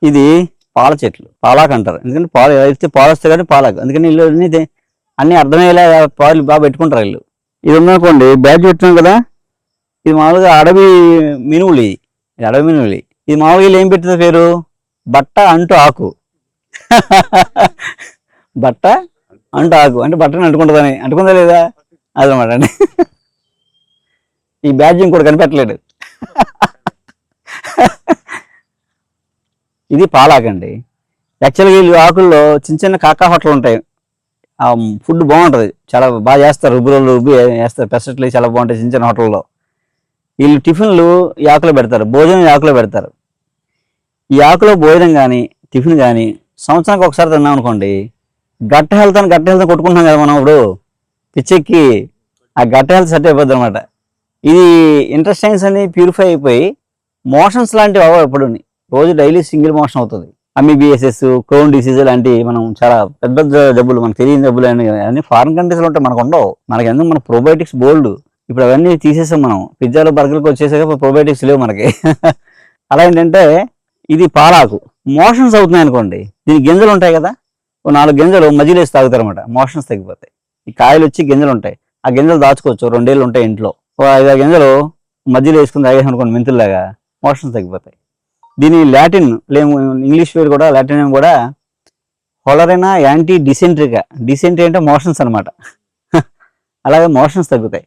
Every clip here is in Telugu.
ఇది పాల చెట్లు, పాలాకు అంటారు. ఎందుకంటే పాలు అయితే పాలు వస్తాయి కానీ పాలాకు, అందుకని వీళ్ళు అన్ని అర్థమయ్యేలా పాలు బాగా పెట్టుకుంటారు వీళ్ళు. ఇది ఉందనుకోండి, బ్యాచ్ పెట్టినాం కదా, ఇది మామూలుగా అడవి మినువులు. ఇది అడవి మినువులు. ఇది మామూలుగా వీళ్ళు ఏం పెట్టిన పేరు బట్ట అంటూ ఆకు. బట్ట అంటూ ఆకు అంటే బట్టను అంటుకుంటుందని, అంటుకుందా లేదా అదనమాట అండి. ఈ బ్యాచ్ ఇంకోటి కనిపెట్టలేడు. ఇది పాలాకండి. యాక్చువల్గా వీళ్ళు ఆకుల్లో చిన్న చిన్న కాకా హోటల్ ఉంటాయి. ఫుడ్ బాగుంటుంది, చాలా బాగా చేస్తారు, రుబ్బి వేస్తారు, పెసరట్లు చాలా బాగుంటాయి చిన్న చిన్న హోటల్లో. వీళ్ళు టిఫిన్లు ఈ ఆకులో పెడతారు, భోజనం ఈ ఆకులో పెడతారు. ఈ ఆకులో భోజనం కానీ టిఫిన్ కానీ సంవత్సరానికి ఒకసారి తిన్నాం అనుకోండి, గట్ట హెల్త్ కొట్టుకుంటున్నాం కదా మనం ఇప్పుడు పిచ్చెక్కి, ఆ గట్ట హెల్త్ సెట్ అయిపోద్ది అనమాట. ఇది ఇంటెస్టైన్స్ అని ప్యూరిఫై అయిపోయి మోషన్స్ లాంటివి అవ్వవు. ఎప్పుడు రోజు డైలీ సింగిల్ మోషన్ అవుతుంది. అమీబిఎస్ఎస్, క్రోన్ డిసీజ్ లాంటి మనం చాలా పెద్ద పెద్ద జబ్బులు, మనకు తెలియని జబ్బులు అన్ని ఫారిన్ కంట్రీస్లో ఉంటాయి, మనకు ఉండవు. మనకి ఎందుకు మన ప్రోబయోటిక్స్ బోల్డ్. ఇప్పుడు అవన్నీ తీసేసాం మనం, పిజ్జాలు బర్గర్కి వచ్చేసాక ప్రోబయోటిక్స్ లేవు మనకి. అలా ఏంటంటే ఇది పాలాకు. మోషన్స్ అవుతున్నాయి అనుకోండి, దీని గింజలు ఉంటాయి కదా, 4 గింజలు మధ్యలో వేసి తాగుతారు అనమాట, మోషన్స్ తగ్గిపోతాయి. ఈ కాయలు వచ్చి గింజలు ఉంటాయి, ఆ గింజలు దాచుకోవచ్చు, 2 ఏళ్ళు ఉంటాయి ఇంట్లో. 5 గింజలు మధ్యలో వేసుకుని తాగేసి అనుకోండి మెంతుల్లాగా, మోషన్స్ తగ్గిపోతాయి. దీని లాటిన్ ఇంగ్లీష్ పేరు కూడా, లాటిన్ నేమ్ కూడా హొలరెనా యాంటీ డిసెంట్రికా. డిసెంట్రీ అంటే మోషన్స్ అనమాట. అలాగే మోషన్స్ తగ్గుతాయి.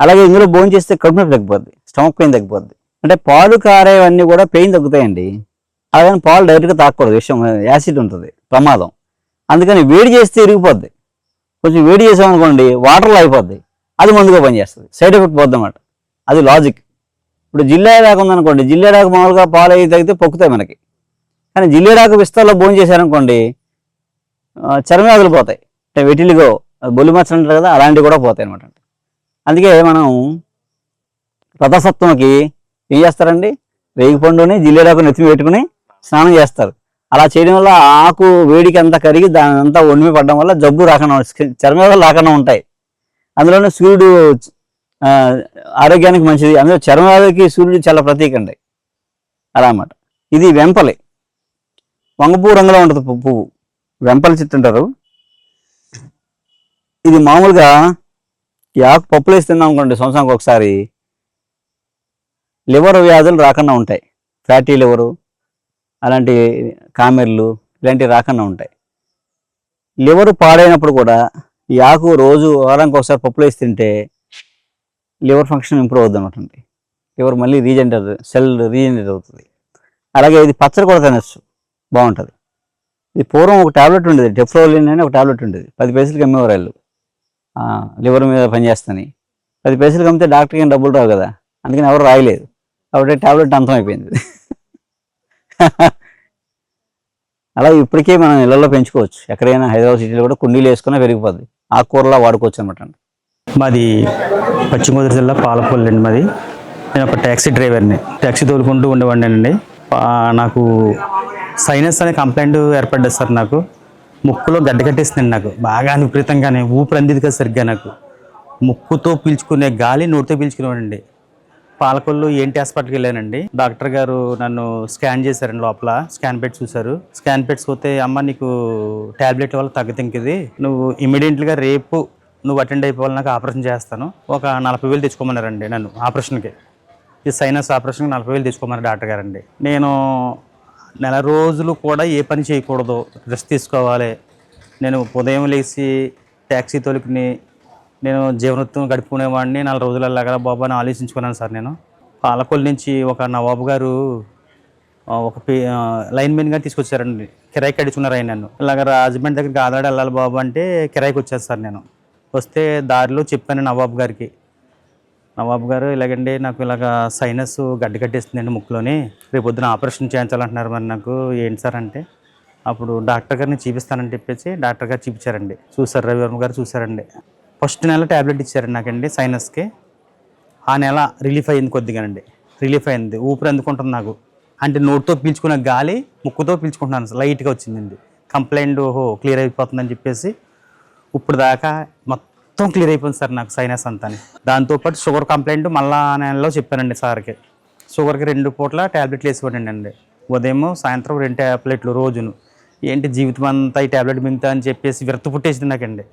అలాగే ఇందులో భోజనం చేస్తే కడుపు నొప్పి తగ్గిపోద్ది, స్టమక్ పెయిన్ తగ్గిపోద్ది. అంటే పాలు కారేవన్నీ కూడా పెయిన్ తగ్గుతాయండి. అలాగని పాలు డైరెక్ట్గా తాకూడదు, విషయం యాసిడ్ ఉంటుంది, ప్రమాదం. అందుకని వేడి చేస్తే ఇరిగిపోద్ది. కొంచెం వేడి చేసామనుకోండి వాటర్లో అయిపోద్ది, అది మందుగా పనిచేస్తుంది, సైడ్ ఎఫెక్ట్ పోద్ది అన్నమాట. అది లాజిక్. ఇప్పుడు జిల్లేడాకు ఉందనుకోండి, జిల్లేడాకు మామూలుగా పాలు అవి తగ్గితే పొక్కుతాయి మనకి. కానీ జిల్లేడాకు విస్తారంలో భోజనం చేశారనుకోండి చర్మవ్యాధులు పోతాయి, అంటే వెటిలిగో, బొల్లి మచ్చలు అంటారు కదా, అలాంటివి కూడా పోతాయి అనమాట. అందుకే మనం రథసప్తమికి ఏం చేస్తారండి, రేగి పండుని జిల్లేడాకు నెత్తిమి పెట్టుకుని స్నానం చేస్తారు. అలా చేయడం వల్ల ఆకు వేడికి అంతా కరిగి దాని అంతా ఒండిమి పడడం వల్ల జబ్బు రాకుండా, చర్మవ్యాధులు రాకుండా ఉంటాయి. అందులోనే సూర్యుడు ఆరోగ్యానికి మంచిది, అందులో చర్మవ్యాధికి సూర్యుడు చాలా ప్రతీక అండి. అలా అన్నమాట. ఇది వెంపలి, వంగపువ్వు రంగులో ఉంటుంది పువ్వు, వెంపలి చెట్టు అంటారు. ఇది మామూలుగా ఈ ఆకు పప్పులు వేసి తిన్నాం అనుకోండి సంవత్సరానికి ఒకసారి, లివర్ వ్యాధులు రాకుండా ఉంటాయి. ఫ్యాటీ లివరు, అలాంటి కామెర్లు ఇలాంటివి రాకుండా ఉంటాయి. లివర్ పాడైనప్పుడు కూడా ఈ ఆకు రోజు వారానికి ఒకసారి పప్పులు వేసి తింటే లివర్ ఫంక్షన్ ఇంప్రూవ్ అవుతుంది అనమాట. లివర్ మళ్ళీ సెల్ రీజనరేట్ అవుతుంది. అలాగే ఇది పచ్చడి కూడా తినచ్చు, బాగుంటుంది. ఇది పూర్వం ఒక టాబ్లెట్ ఉండేది, డెఫ్లోలిన్ అని ఒక టాబ్లెట్ ఉండేది, 10 పైసలకి అమ్మేవారు వాళ్ళు, లివర్ మీద పనిచేస్తాని. 10 పైసలకి అమ్మితే డాక్టర్కి ఏం డబ్బులు రావు కదా, అందుకని ఎవరు రాయలేదు, కాబట్టి టాబ్లెట్ అంతం అయిపోయింది. అలా ఇప్పటికే మనం ఇళ్లలో పెంచుకోవచ్చు, ఎక్కడైనా హైదరాబాద్ సిటీలో కూడా కుండీలు వేసుకున్నా పెరిగిపోద్ది, ఆకుకూరలా వాడుకోవచ్చు అనమాట. మాది పశ్చిమ గోదావరి జిల్లా పాలకొల్లు అండి మాది. నేను ఒక ట్యాక్సీ డ్రైవర్ని, ట్యాక్సీ తోలుకుంటూ ఉండేవాడినండి. నాకు సైనస్ అనే కంప్లైంట్ ఏర్పడ్డది సార్. నాకు ముక్కులో గడ్డ కట్టేసిందండి, నాకు బాగా విపరీతంగానే ఊపిరి అందిది కదా సరిగ్గా. నాకు ముక్కుతో పీల్చుకునే గాలి నోటితో పీల్చుకునేవాడండి. పాలకొల్లు ఏంటి హాస్పిటల్కి వెళ్ళానండి. డాక్టర్ గారు నన్ను స్కాన్ చేశారండి, లోపల స్కాన్ పెట్టి చూశారు. స్కాన్ పెట్టి చూస్తే అమ్మ నీకు ట్యాబ్లెట్ వల్ల తగ్గుతుంది, నువ్వు ఇమీడియట్గా రేపు నువ్వు అటెండ్ అయిపోవాలి, నాకు ఆపరేషన్ చేస్తాను, ఒక 40,000 తెచ్చుకోమన్నారండి నన్ను ఆపరేషన్కి. ఈ సైనస్ ఆపరేషన్కి 40,000 తెచ్చుకోమన్నారు డాక్టర్ గారండి. నేను నెల రోజులు కూడా ఏ పని చేయకూడదు, రెస్ట్ తీసుకోవాలి. నేను ఉదయం లేచి ట్యాక్సీ తోలుకుని నేను జీవనోత్తం గడుపుకునేవాడిని. 4 రోజులు అలాగా బాబు అని ఆలోచించుకున్నాను సార్. నేను పాలకొల్లు నుంచి ఒక నవాబు గారు ఒక లైన్మెన్గా తీసుకొచ్చారండి, కిరాయికి అడుచుకున్నారు ఆయన నన్ను. ఇలాగ రాజమండ్రి దగ్గరికి ఆదాడ వెళ్ళాలి బాబు అంటే కిరాయికి వచ్చాను సార్. నేను వస్తే దారిలో చెప్పాను నవాబు గారికి, నవాబు గారు ఇలాగండి నాకు ఇలాగ సైనస్ గడ్డ కట్టేస్తుందండి ముక్కులోని, రేపు పొద్దున ఆపరేషన్ చేయించాలంటున్నారు, మరి నాకు ఏంటి సార్ అంటే, అప్పుడు డాక్టర్ గారిని చూపిస్తానని చెప్పేసి డాక్టర్ గారు చూపించారండి. చూసారు, రవివర్మ గారు చూసారండి. ఫస్ట్ నెల ట్యాబ్లెట్ ఇచ్చారండి నాకండి సైనస్కి. ఆ నెల రిలీఫ్ అయ్యింది కొద్దిగానండి, రిలీఫ్ అయింది, ఊపిరి అందుకుంటుంది నాకు. అంటే నోటితో పీల్చుకున్న గాలి ముక్కుతో పీల్చుకుంటున్నాను, లైట్గా వచ్చిందండి. కంప్లైంట్ ఓహో క్లియర్ అయిపోతుందని చెప్పేసి ఇప్పుడు దాకా మొత్తం క్లియర్ అయిపోయింది సార్ నాకు సైనస్ అంతా. దాంతోపాటు షుగర్ కంప్లైంట్ మళ్ళా నెలలో చెప్పానండి సార్కి. షుగర్కి 2 పూట్ల ట్యాబ్లెట్లు వేసివ్వండి అండి. ఉదయం సాయంత్రం 2 ట్యాబ్లెట్లు రోజును. ఏంటి జీవితం అంతా ఈ ట్యాబ్లెట్ మింగుతా అని చెప్పేసి విరక్తి పుట్టేసింది నాకండి.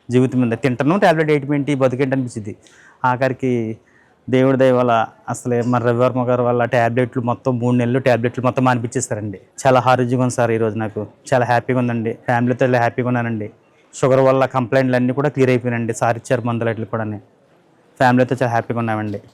జీవితం మీద తింటాను ట్యాబ్లెట్ వేయటమేంటి బతికేంటి అనిపించింది. ఆఖరికి దేవుడి దయ వల్ల అసలే మన రవివర్మ గారి వల్ల ట్యాబ్లెట్లు మొత్తం 3 నెలలు ట్యాబ్లెట్లు మొత్తం మానిపించేస్తారండి. చాలా ఆరోగ్యంగా ఉంది సార్ ఈరోజు నాకు. చాలా హ్యాపీగా ఉందండి. ఫ్యామిలీతో ఇలా హ్యాపీగా ఉన్నానండి. షుగర్ వల్ల కంప్లైంట్లు అన్నీ కూడా క్లియర్ అయిపోయినాయండి. సార్ ఇచ్చారు మందులు అట్లు కూడా. ఫ్యామిలీతో చాలా హ్యాపీగా ఉన్నామండి.